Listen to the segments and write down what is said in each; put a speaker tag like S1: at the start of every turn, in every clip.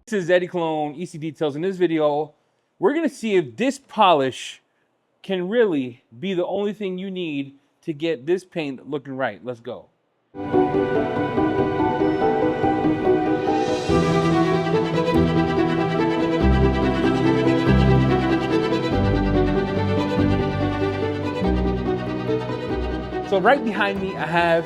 S1: This is Eddie Cologne, EC Details. In this video, we're gonna see if this polish can really be the only thing you need to get this paint looking right. Let's go. So right behind me, I have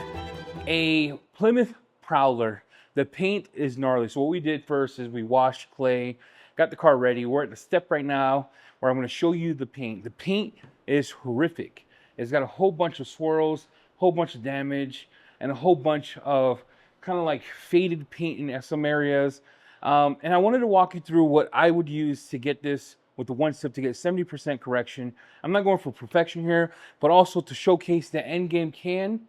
S1: a Plymouth Prowler. The paint is gnarly. So what we did first is we washed clay, got the car ready. We're at the step right now where I'm going to show you the paint. The paint is horrific. It's got a whole bunch of swirls, whole bunch of damage, and a whole bunch of kind of like faded paint in some areas. And I wanted to walk you through what I would use to get this with the one step to get 70% correction. I'm not going for perfection here, but also to showcase that Endgame can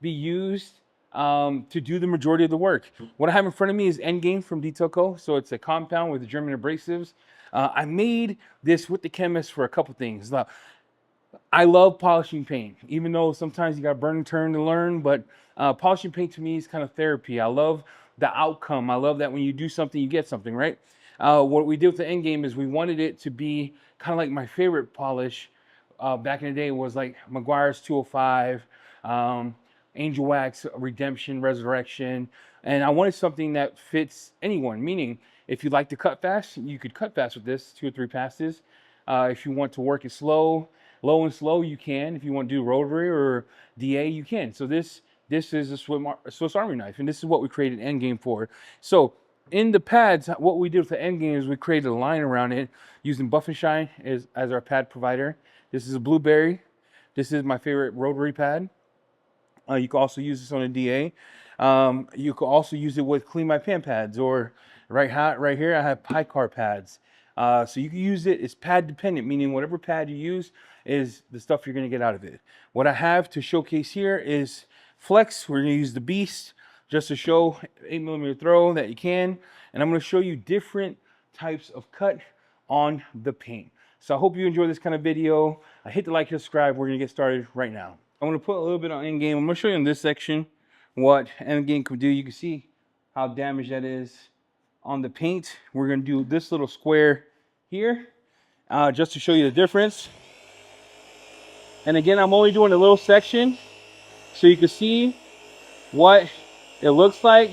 S1: be used to do the majority of the work. What I have in front of me is Endgame from Detail Co. So it's a compound with the German abrasives. I made this with the chemist for a couple things. Now, I love polishing paint, even though sometimes you got to burn and turn to learn, but polishing paint to me is kind of therapy. I love the outcome. I love that when you do something, you get something, right? What we did with the Endgame is we wanted it to be kind of like my favorite polish back in the day was like Meguiar's 205, Angel Wax, Redemption, Resurrection. And I wanted something that fits anyone, meaning if you like to cut fast, you could cut fast with this, 2 or 3 passes. If you want to work it slow and slow, you can. If you want to do rotary or DA, you can. So this is a Swiss Army knife, and this is what we created Endgame for. So in the pads, what we did with the Endgame is we created a line around it using Buff and Shine as our pad provider. This is a blueberry. This is my favorite rotary pad. You can also use this on a DA. You can also use it with Clean My Pan pads, or right here I have Picar pads. So you can use it, it's pad dependent, meaning whatever pad you use is the stuff you're gonna get out of it. What I have to showcase here is Flex. We're gonna use the Beast just to show 8mm throw that you can. And I'm gonna show you different types of cut on the paint. So I hope you enjoy this kind of video. Hit the like and subscribe. We're gonna get started right now. I'm gonna put a little bit on Endgame. I'm gonna show you in this section what Endgame can do. You can see how damaged that is on the paint. We're gonna do this little square here just to show you the difference. And again, I'm only doing a little section so you can see what it looks like.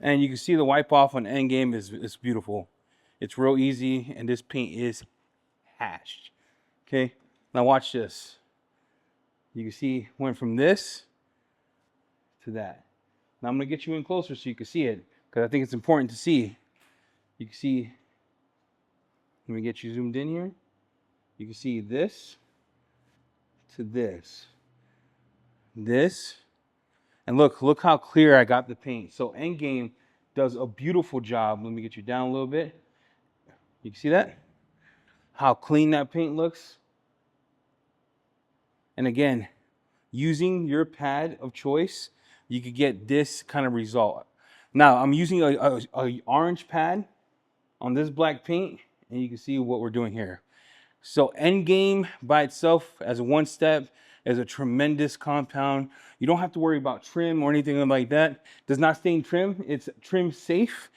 S1: And you can see the wipe off on Endgame is beautiful. It's real easy, and this paint is hashed. Okay, now watch this. You can see went from this to that. Now I'm gonna get you in closer so you can see it, because I think it's important to see. You can see, let me get you zoomed in here. You can see this to this. And look how clear I got the paint. So Endgame does a beautiful job. Let me get you down a little bit. You can see that? How clean that paint looks. And again, using your pad of choice, you could get this kind of result. Now, I'm using a orange pad on this black paint, and you can see what we're doing here. So Endgame by itself as a one step is a tremendous compound. You don't have to worry about trim or anything like that. It does not stain trim. It's trim safe.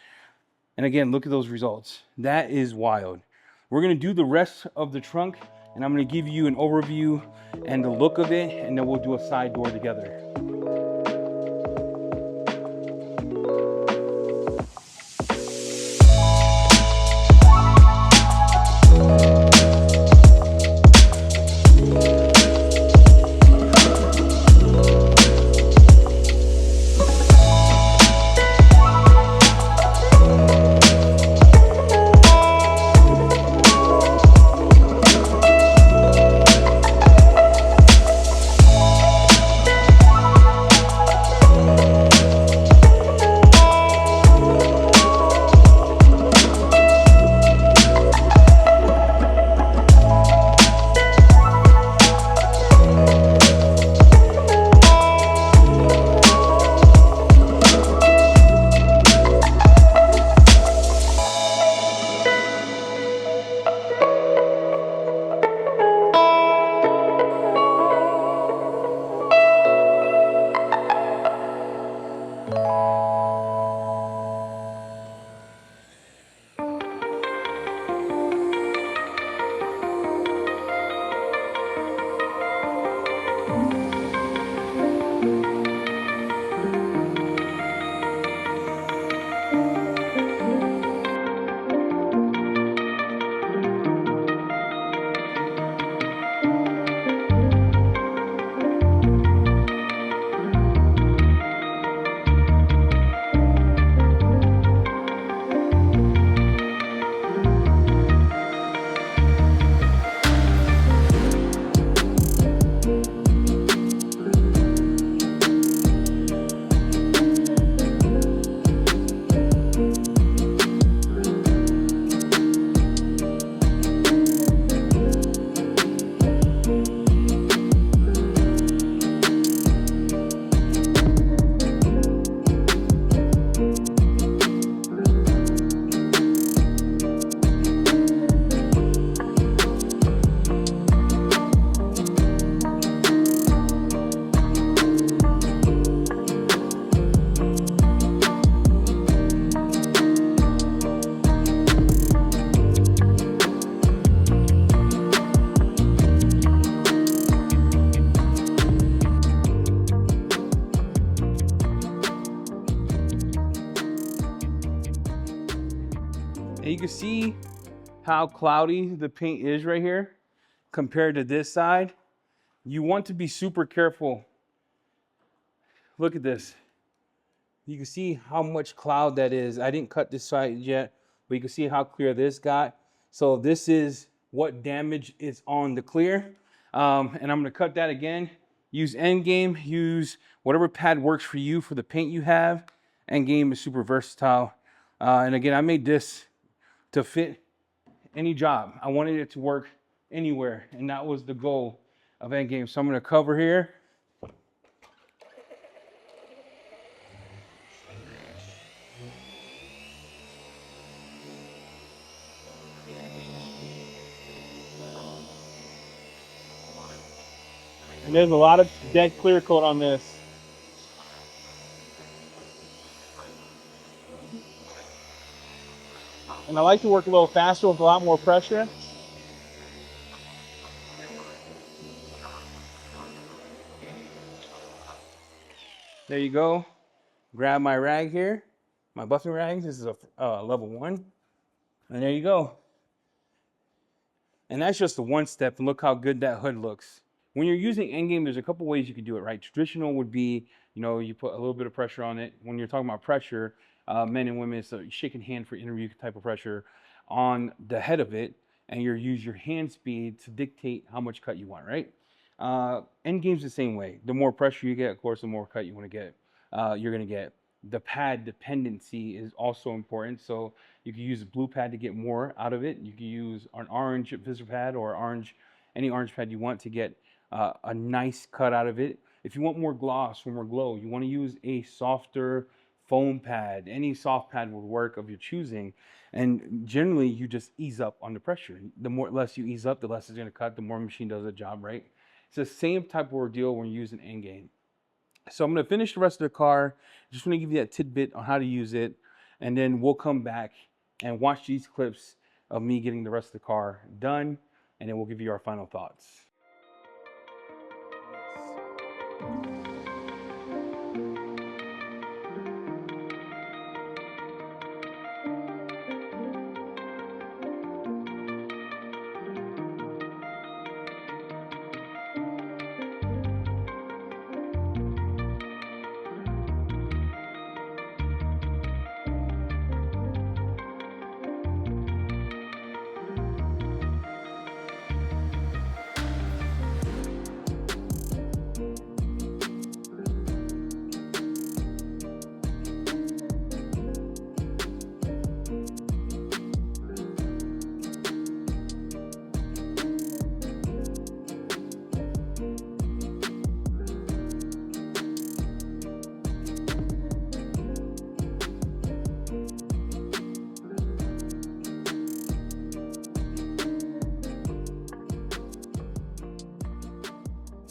S1: And again, look at those results. That is wild. We're gonna do the rest of the trunk, and I'm gonna give you an overview and the look of it, and then we'll do a side door together. And you can see how cloudy the paint is right here compared to this side. You want to be super careful. Look at this. You can see how much cloud that is. I didn't cut this side yet, but you can see how clear this got. So this is what damage is on the clear. And I'm gonna cut that again. Use Endgame, use whatever pad works for you for the paint you have. Endgame is super versatile. And again, I made this to fit any job. I wanted it to work anywhere, and that was the goal of Endgame. So I'm gonna cover here. And there's a lot of dead clear coat on this. And I like to work a little faster with a lot more pressure. There you go. Grab my rag here, my buffing rag. This is a level 1. And there you go. And that's just the one step, and look how good that hood looks. When you're using Endgame, there's a couple ways you can do it, right? Traditional would be, you put a little bit of pressure on it. When you're talking about pressure, men and women, so shaking hand for interview type of pressure on the head of it, and you use your hand speed to dictate how much cut you want, right? Endgame's the same way. The more pressure you get, of course, the more cut you want to get. You're gonna get. The pad dependency is also important. So you can use a blue pad to get more out of it. You can use an orange visor pad or any orange pad you want to get a nice cut out of it. If you want more gloss or more glow, you want to use a softer foam pad. Any soft pad will work of your choosing. And generally, you just ease up on the pressure. The less you ease up, the less it's going to cut, the more machine does the job, right? It's the same type of ordeal when you're using Endgame. So I'm going to finish the rest of the car. Just want to give you that tidbit on how to use it. And then we'll come back and watch these clips of me getting the rest of the car done. And then we'll give you our final thoughts.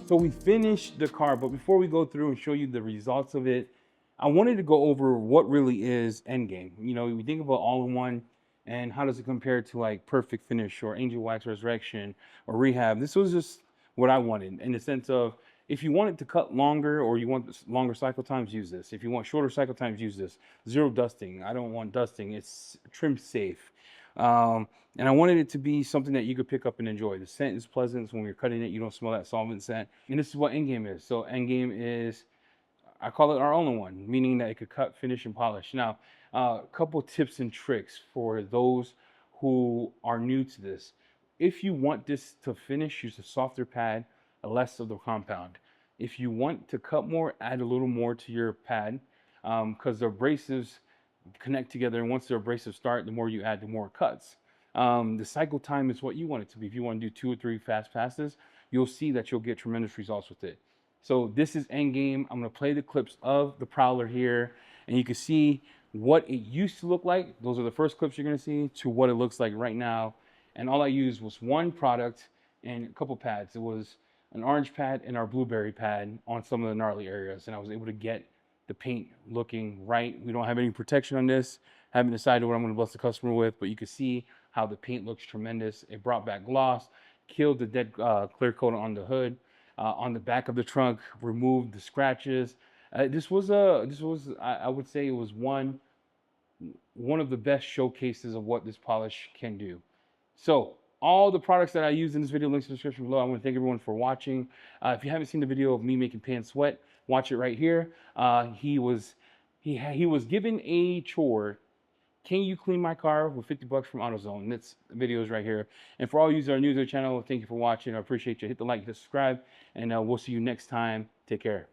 S1: So we finished the car, but before we go through and show you the results of it, I wanted to go over what really is Endgame. We think about all-in-one and how does it compare to like Perfect Finish or Angel Wax Resurrection or Rehab. This was just what I wanted in the sense of if you want it to cut longer or you want longer cycle times, use this. If you want shorter cycle times, use this. Zero dusting. I don't want dusting. It's trim safe. And I wanted it to be something that you could pick up and enjoy. The scent is pleasant, so when you're cutting it, you don't smell that solvent scent. And this is what Endgame is. So Endgame is, I call it our all-in-one, meaning that it could cut, finish, and polish. Now, a couple tips and tricks for those who are new to this. If you want this to finish, use a softer pad, less of the compound. If you want to cut more, add a little more to your pad, because the abrasives connect together, and once the abrasives start, the more you add, the more it cuts. The cycle time is what you want it to be. If you want to do 2 or 3 fast passes, you'll see that you'll get tremendous results with it. So this is Endgame. I'm going to play the clips of the Prowler here, and you can see what it used to look like. Those are the first clips you're going to see to what it looks like right now. And all I used was one product and a couple pads. It was an orange pad and our blueberry pad on some of the gnarly areas, and I was able to get the paint looking right. We don't have any protection on this. Haven't decided what I'm going to bless the customer with, but you can see how the paint looks tremendous. It brought back gloss, killed the dead clear coat on the hood, on the back of the trunk, removed the scratches. I would say it was one one of the best showcases of what this polish can do. So all the products that I use in this video, links in the description below. I want to thank everyone for watching. If you haven't seen the video of me making pants sweat, watch it right here. He was given a chore. Can you clean my car with 50 bucks from AutoZone? This video is right here. And for all you that are new to the channel, thank you for watching. I appreciate you. Hit the like, hit the subscribe, and we'll see you next time. Take care.